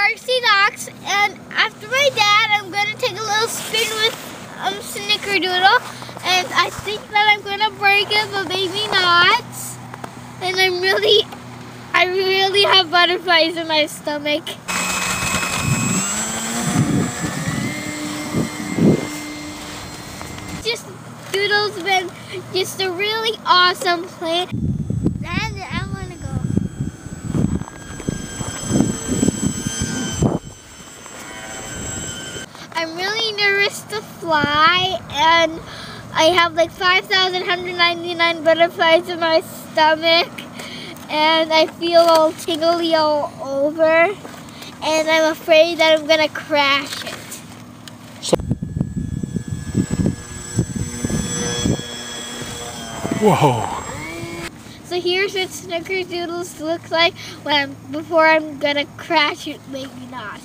RCDOX, and after my dad, I'm going to take a little spin with SNICKERDOODLE, and I think that I'm going to break it, but maybe not. And I really have butterflies in my stomach. Just Doodle's been just a really awesome plan. And I want to go. I'm really nervous to fly, and I have like 5,199 butterflies in my stomach, and I feel all tingly all over, and I'm afraid that I'm gonna crash it. Whoa. So here's what SNICKERDOODLEs look like before I'm gonna crash it, maybe not.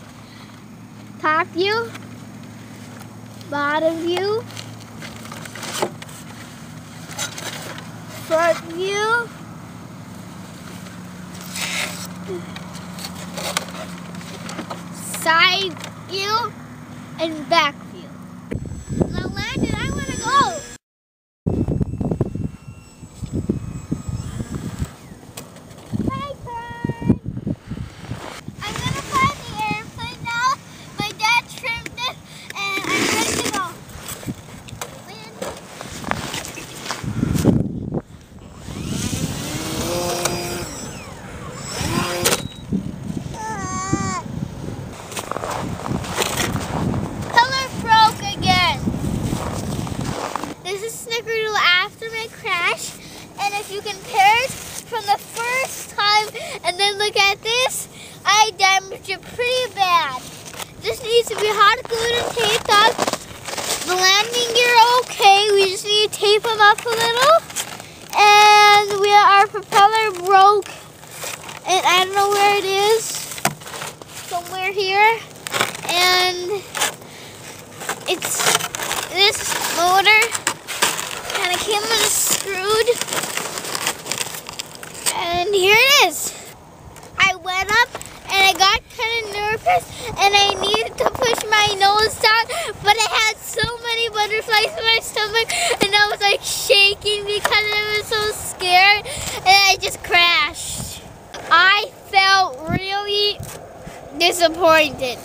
Top view, bottom view, front view, side view, and back view. Now Landon, I wanna go! This is SNICKERDOODLE after my crash, and if you compare it from the first time and then look at this, I damaged it pretty bad. This needs to be hot glued and taped up. The landing gear okay, we just need to tape them up a little. And our propeller broke, and I don't know where it is, somewhere here. And it's this motor kind of came unscrewed, and here it is. I went up and I got kind of nervous and I needed to push my nose down, but I had so many butterflies in my stomach and I was like shaking because I was so scared, and I just crashed. I felt really disappointed.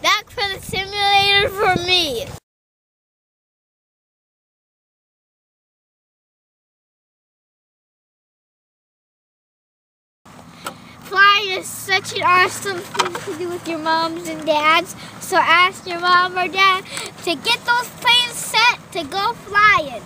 That's for the simulator for me. Flying is such an awesome thing to do with your moms and dads, so ask your mom or dad to get those planes set to go flying.